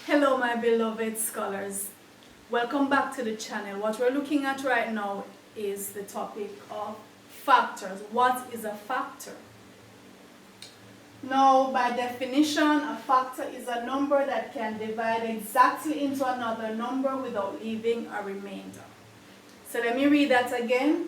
Hello my beloved scholars, welcome back to the channel. What we're looking at right now is the topic of factors. What is a factor? Now, by definition, a factor is a number that can divide exactly into another number without leaving a remainder. So let me read that again.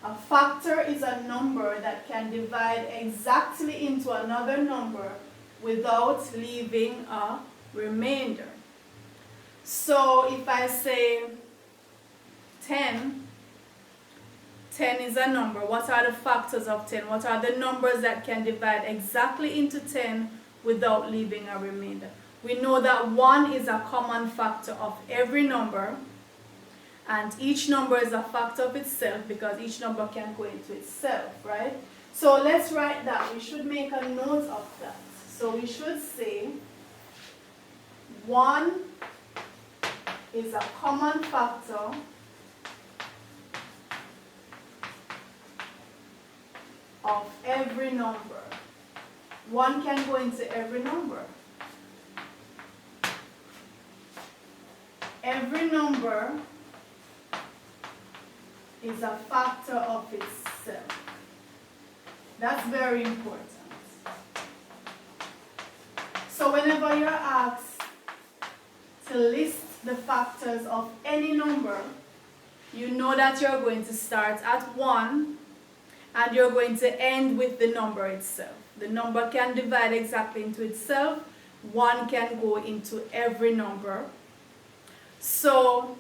A factor is a number that can divide exactly into another number without leaving a remainder. So if I say 10 is a number. What are the factors of 10? What are the numbers that can divide exactly into 10 without leaving a remainder? We know that 1 is a common factor of every number, and each number is a factor of itself because each number can go into itself, right? So let's write that. We should make a note of that. So we should say 1 is a common factor of every number. 1 can go into every number. Every number is a factor of itself. That's very important. So whenever you're asked to list the factors of any number, you know that you're going to start at 1 and you're going to end with the number itself. The number can divide exactly into itself. 1 can go into every number. So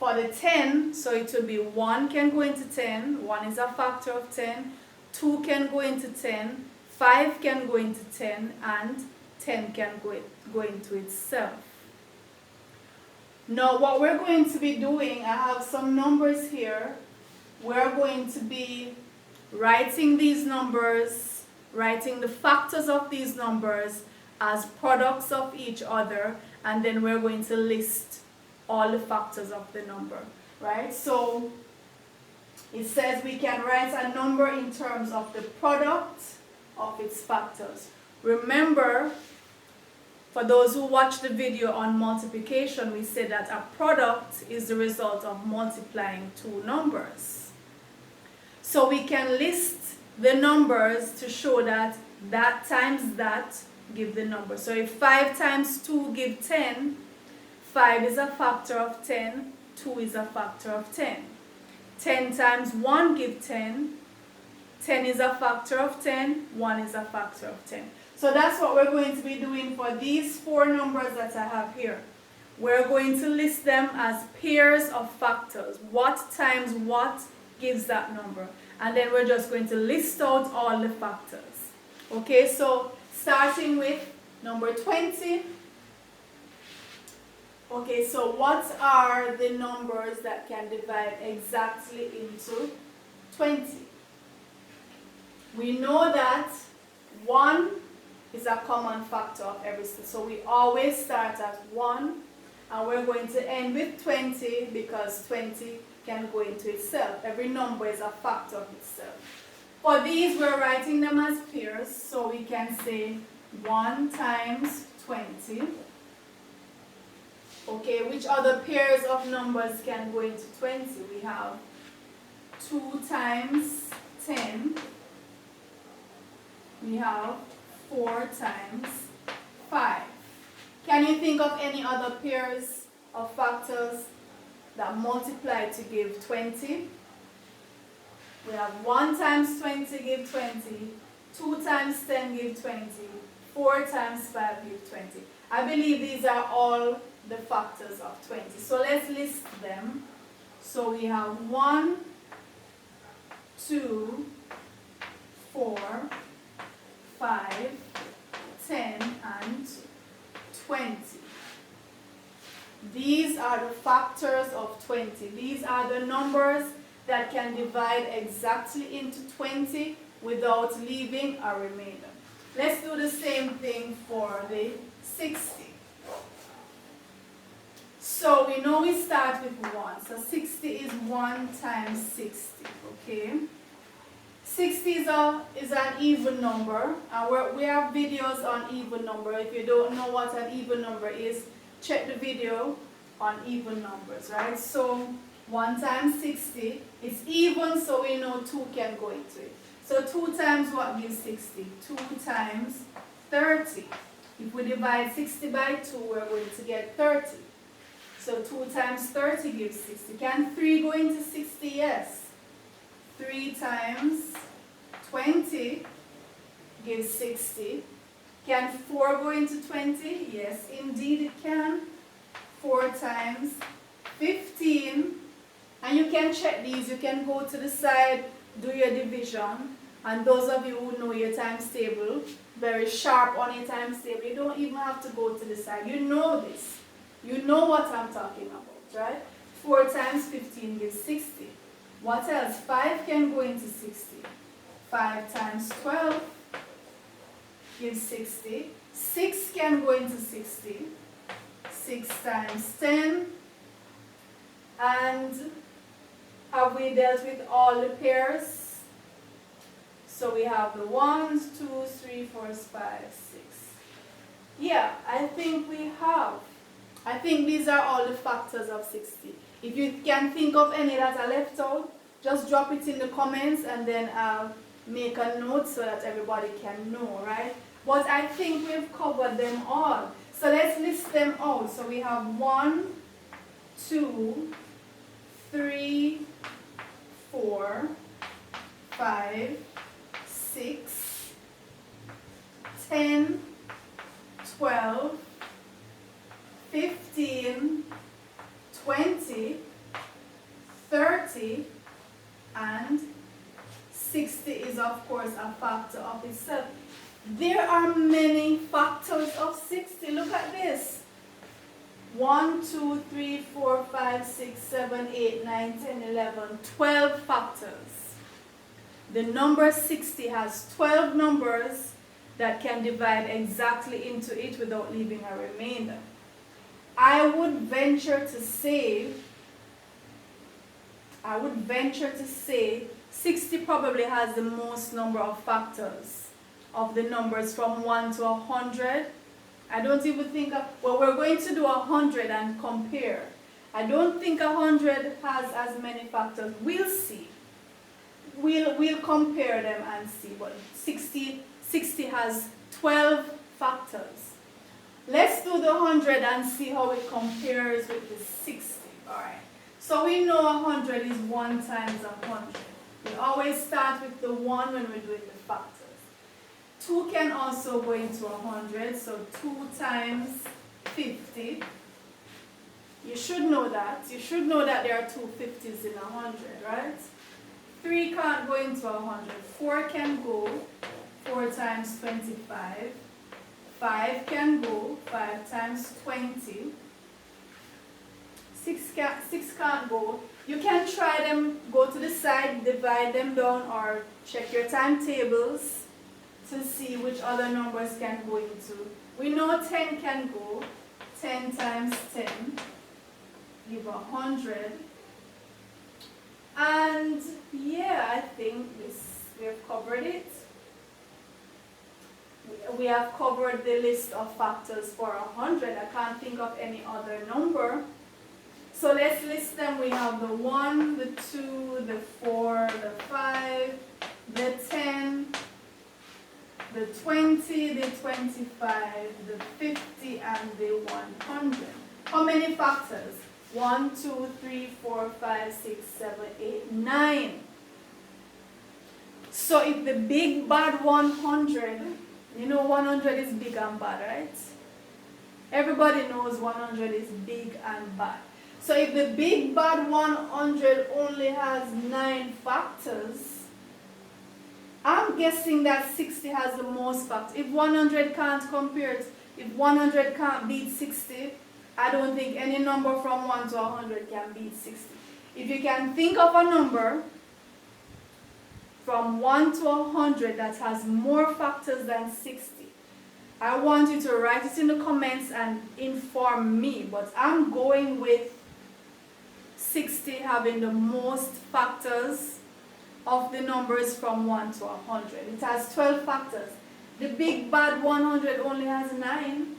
for the 10, so it will be 1 can go into 10. 1 is a factor of 10. 2 can go into 10. 5 can go into 10. And 10 can go into itself. Now what we're going to be doing, I have some numbers here. We're going to be writing these numbers, writing the factors of these numbers as products of each other, and then we're going to list all the factors of the number, right? So it says we can write a number in terms of the product of its factors. Remember, for those who watched the video on multiplication, we said that a product is the result of multiplying two numbers. So we can list the numbers to show that that times that give the number. So if 5 times 2 give 10, 5 is a factor of 10, 2 is a factor of 10. 10 times 1 give 10, 10 is a factor of 10, 1 is a factor of 10. So that's what we're going to be doing for these 4 numbers that I have here. We're going to list them as pairs of factors. What times what gives that number. And then we're just going to list out all the factors. Okay, so starting with number 20. Okay, so what are the numbers that can divide exactly into 20? We know that 1 is a common factor of everything. So we always start at 1 and we're going to end with 20 because 20 can go into itself. Every number is a factor of itself. For these, we're writing them as pairs. So we can say 1 times 20. Okay, which other pairs of numbers can go into 20? We have 2 times 10. We have 4 times 5. Can you think of any other pairs of factors that multiply to give 20? We have 1 times 20 give 20, 2 times 10 give 20, 4 times 5 give 20. I believe these are all the factors of 20. So let's list them. So we have 1, 2, 4, 5, 10, and 20. These are the factors of 20. These are the numbers that can divide exactly into 20 without leaving a remainder. Let's do the same thing for the 60. So we know we start with 1. So 60 is 1 times 60, okay? 60 is an even number. We have videos on even number. If you don't know what an even number is, check the video on even numbers, right? So 1 times 60 is even, so we know 2 can go into it. So 2 times what gives 60? 2 times 30. If we divide 60 by 2, we're going to get 30. So 2 times 30 gives 60. Can 3 go into 60? Yes. 3 times 20 gives 60. Can 4 go into 20? Yes, indeed it can. 4 times 15. And you can check these. You can go to the side, do your division. And those of you who know your times table, very sharp on your times table, you don't even have to go to the side. You know this. You know what I'm talking about, right? 4 times 15 gives 60. What else? 5 can go into 60. 5 times 12 gives 60. 6 can go into 60. 6 times 10. And have we dealt with all the pairs? So we have the 1s, 2s, 3, 4s, 5, 6. Yeah, I think we have. I think these are all the factors of 60. If you can think of any that are left out, just drop it in the comments and then I'll make a note so that everybody can know, right? But I think we've covered them all. So let's list them out. So we have 1, 2, 3, 4, 5, 6, 10, 12, 15, 20, 30, and 60 is of course a factor of itself. There are many factors of 60. Look at this. 1, 2, 3, 4, 5, 6, 7, 8, 9, 10, 11, 12 factors. The number 60 has 12 numbers that can divide exactly into it without leaving a remainder. I would venture to say 60 probably has the most number of factors of the numbers from 1 to 100. I don't even think well, we're going to do 100 and compare. I don't think 100 has as many factors. We'll see. We'll compare them and see. But 60 has 12 factors. Let's do the 100 and see how it compares with the 60. Alright. So we know 100 is 1 times 100. We always start with the 1 when we're doing the factors. 2 can also go into 100. So 2 times 50. You should know that. You should know that there are 2 50s in 100, right? 3 can't go into 100. 4 can go. 4 times 25. 5 can go. 5 times 20. 6 can't go. You can try them, go to the side, divide them down, or check your timetables to see which other numbers can go into. We know 10 can go. 10 times 10 give 100. And yeah, I think we have covered it. We have covered the list of factors for 100. I can't think of any other number. So let's list them. We have the 1, the 2, the 4, the 5, the 10, the 20, the 25, the 50, and the 100. How many factors? 1, 2, 3, 4, 5, 6, 7, 8, 9. So if the big bad 100, you know 100 is big and bad, right? Everybody knows 100 is big and bad. So if the big bad 100 only has 9 factors, I'm guessing that 60 has the most factors. If 100 can't compare it, if 100 can't beat 60, I don't think any number from 1 to 100 can beat 60. If you can think of a number from 1 to 100 that has more factors than 60, I want you to write it in the comments and inform me. But I'm going with 60 having the most factors of the numbers from 1 to 100. It has 12 factors. The big bad 100 only has 9.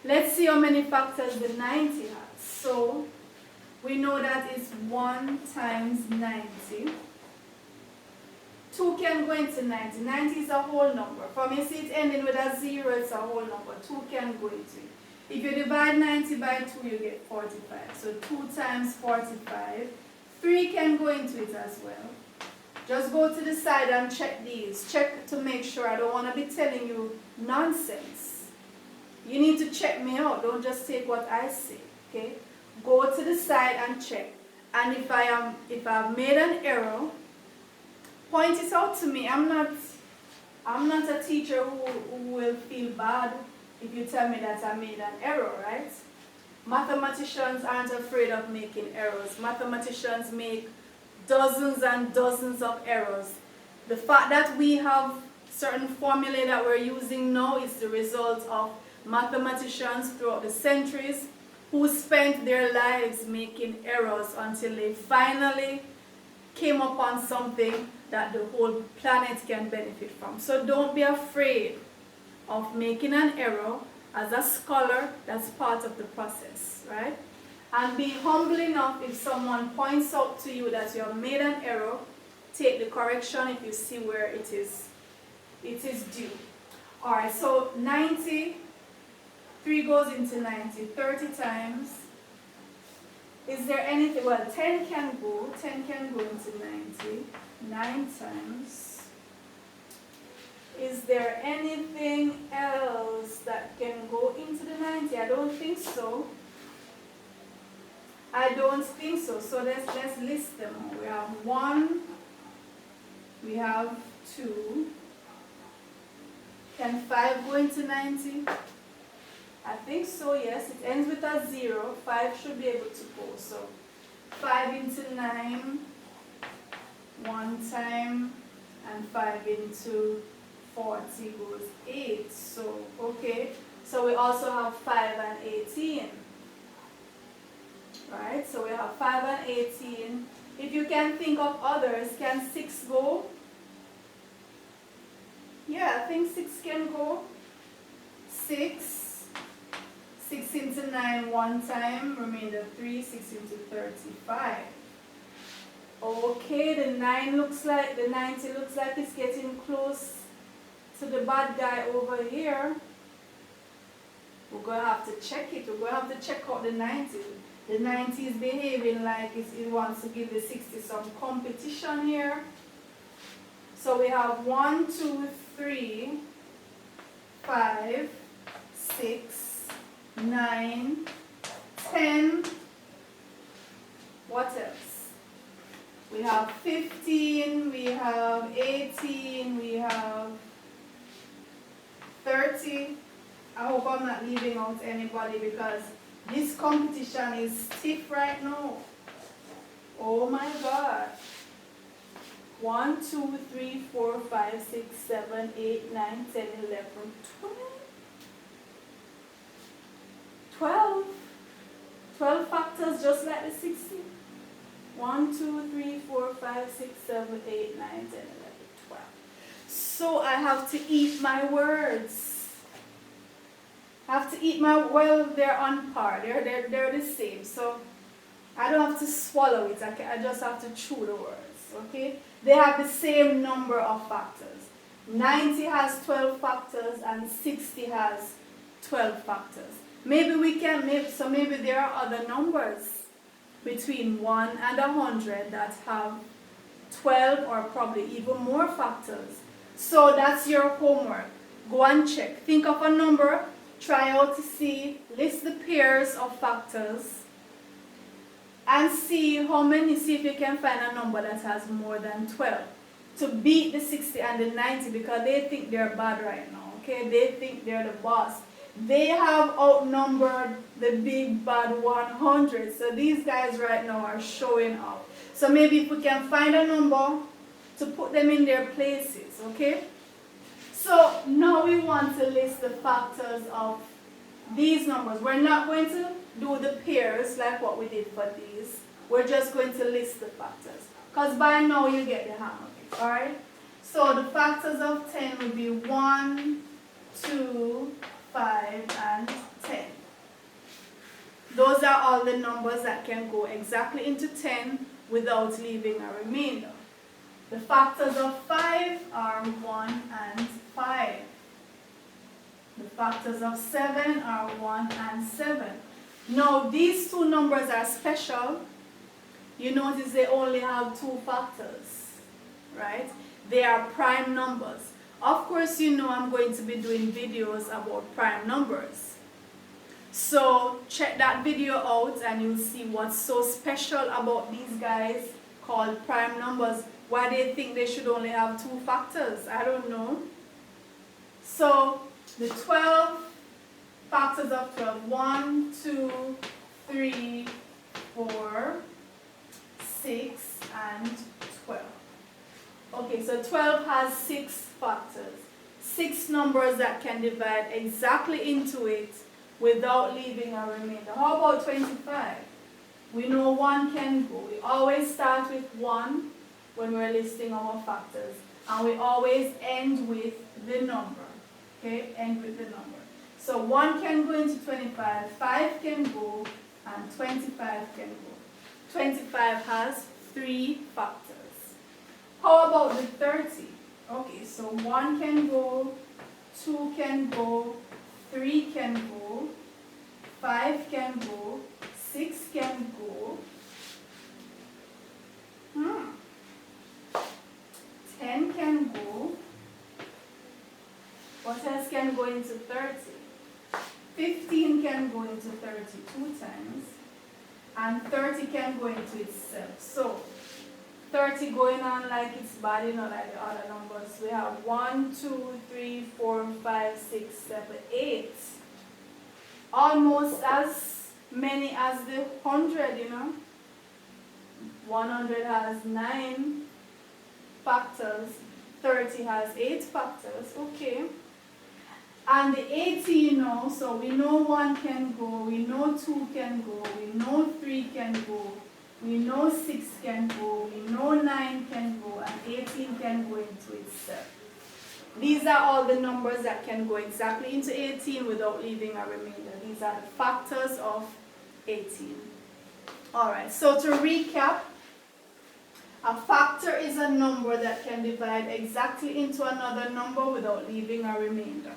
Let's see how many factors the 90 has. So we know that it's 1 times 90. 2 can go into 90. 90 is a whole number. From you see it ending with a 0, it's a whole number. 2 can go into it. If you divide 90 by 2, you get 45. So 2 times 45. 3 can go into it as well. Just go to the side and check these. Check to make sure. I don't want to be telling you nonsense. You need to check me out. Don't just take what I say. Okay? Go to the side and check. And if I've made an error, point it out to me. I'm not a teacher who will feel bad if you tell me that I made an error, right? Mathematicians aren't afraid of making errors. Mathematicians make dozens and dozens of errors. The fact that we have certain formulae that we're using now is the result of mathematicians throughout the centuries who spent their lives making errors until they finally came upon something that the whole planet can benefit from. So don't be afraid of making an error. As a scholar, that's part of the process, right? And be humble enough if someone points out to you that you have made an error, take the correction if you see where it is due. Alright, so 90, 3 goes into 90, 30 times. Is there anything, well, 10 can go into 90, 9 times. Is there anything else that can go into the 90? I don't think so. So let's list them all. We have 1, we have 2. Can 5 go into 90? I think so, yes. It ends with a 0. 5 should be able to go. So 5 into 9, 1 time, and 5 into 40 goes 8. So, okay. So we also have 5 and 18. Right? So we have 5 and 18. If you can think of others, can 6 go? Yeah, I think 6 can go. 6. 6 into 9 1 time. Remainder 3. 6 into 35. Okay, the 90 looks like it's getting close to the bad guy over here. We're going to have to check it. We're going to have to check out the 90. The 90 is behaving like it wants to give the 60 some competition here. So we have 1, 2, 3, 5, 6, 9, 10. What else? We have 15, we have 18, we have 30. I hope I'm not leaving out anybody because this competition is stiff right now. Oh my God. 1, 2, 3, 4, 5, 6, 7, 8, 9, 10, 11, 12. 12 factors just like the 60. 1, 2, 3, 4, 5, 6, 7, 8, 9, 10, 11, 12. So I have to eat my words. Well, they're on par. They're the same. So I don't have to swallow it. I just have to chew the words. Okay? They have the same number of factors. 90 has 12 factors and 60 has 12 factors. Maybe there are other numbers between 1 and 100 that have 12 or probably even more factors. So that's your homework. Go and check. Think of a number. Try out to see, list the pairs of factors and see if you can find a number that has more than 12 to beat the 60 and the 90 because they think they're bad right now, okay? They think they're the boss. They have outnumbered the big bad 100. So these guys right now are showing off. So maybe if we can find a number to put them in their places, okay? So now we want to list the factors of these numbers. We're not going to do the pairs like what we did for these. We're just going to list the factors. Because by now you get the hang of it, alright? So the factors of 10 would be 1, 2, 5, and 10. all the numbers that can go exactly into 10 without leaving a remainder. The factors of 5 are 1 and 5. The factors of 7 are 1 and 7. Now, these two numbers are special. You notice they only have 2 factors, right? They are prime numbers. Of course, you know I'm going to be doing videos about prime numbers. So check that video out and you'll see what's so special about these guys called prime numbers. Why they think they should only have 2 factors, I don't know. So the 12 factors of 12, 1, 2, 3, 4, 6, and 12. Okay, so 12 has 6 factors. 6 numbers that can divide exactly into it without leaving a remainder. How about 25? We know 1 can go. We always start with 1 when we're listing our factors. And we always end with the number. Okay, end with the number. So 1 can go into 25, 5 can go, and 25 can go. 25 has 3 factors. How about the 30? Okay, so 1 can go, 2 can go, 3 can go, 5 can go, 6 can go, 10 can go. What else can go into 30? 15 can go into 30 2 times, and 30 can go into itself. So 30 going on like it's bad, you know, like the other numbers. We have 1, 2, 3, 4, 5, 6, 7, 8. Almost as many as the 100, you know. 100 has 9 factors. 30 has 8 factors. Okay. And the 80, you know, so we know 1 can go, we know 2 can go, we know 3 can go, we know 6 can go, we know 9 can go, and 18 can go into itself. These are all the numbers that can go exactly into 18 without leaving a remainder. These are the factors of 18. Alright, so to recap, a factor is a number that can divide exactly into another number without leaving a remainder.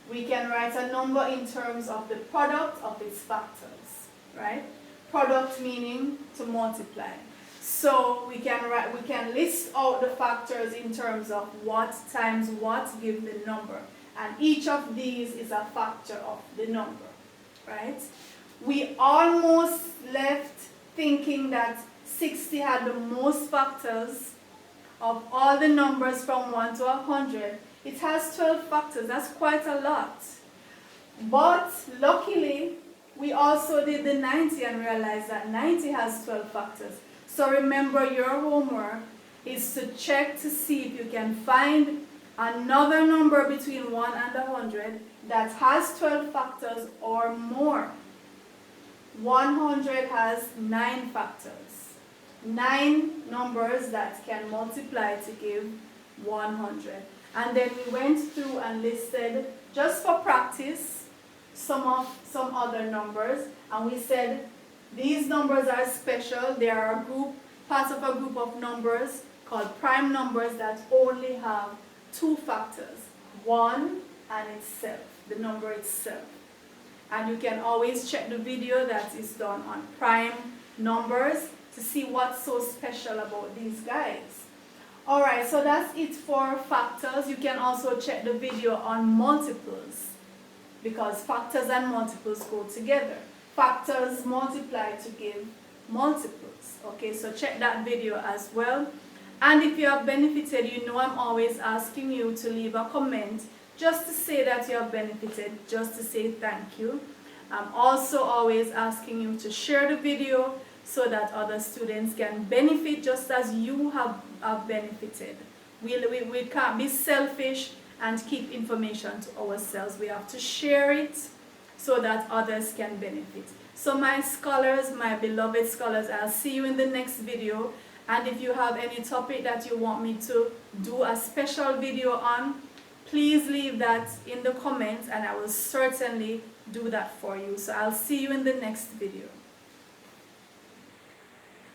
We can write a number in terms of the product of its factors, right? Product meaning to multiply. So we can list out the factors in terms of what times what give the number. And each of these is a factor of the number, right? We almost left thinking that 60 had the most factors of all the numbers from 1 to 100. It has 12 factors. That's quite a lot. But luckily, we also did the 90 and realized that 90 has 12 factors. So remember, your homework is to check to see if you can find another number between 1 and 100 that has 12 factors or more. 100 has 9 factors. 9 numbers that can multiply to give 100. And then we went through and listed, just for practice, some other numbers. And we said these numbers are special. They are part of a group of numbers called prime numbers that only have 2 factors. 1 and itself, the number itself. And you can always check the video that is done on prime numbers to see what's so special about these guys. Alright, so that's it for factors. You can also check the video on multiples, because factors and multiples go together. Factors multiply to give multiples. Okay, so check that video as well. And if you have benefited, you know I'm always asking you to leave a comment just to say that you have benefited, just to say thank you. I'm also always asking you to share the video so that other students can benefit just as you have benefited. We can't be selfish and keep information to ourselves. We have to share it so that others can benefit. So my scholars, my beloved scholars, I'll see you in the next video. And if you have any topic that you want me to do a special video on, please leave that in the comments and I will certainly do that for you. So I'll see you in the next video.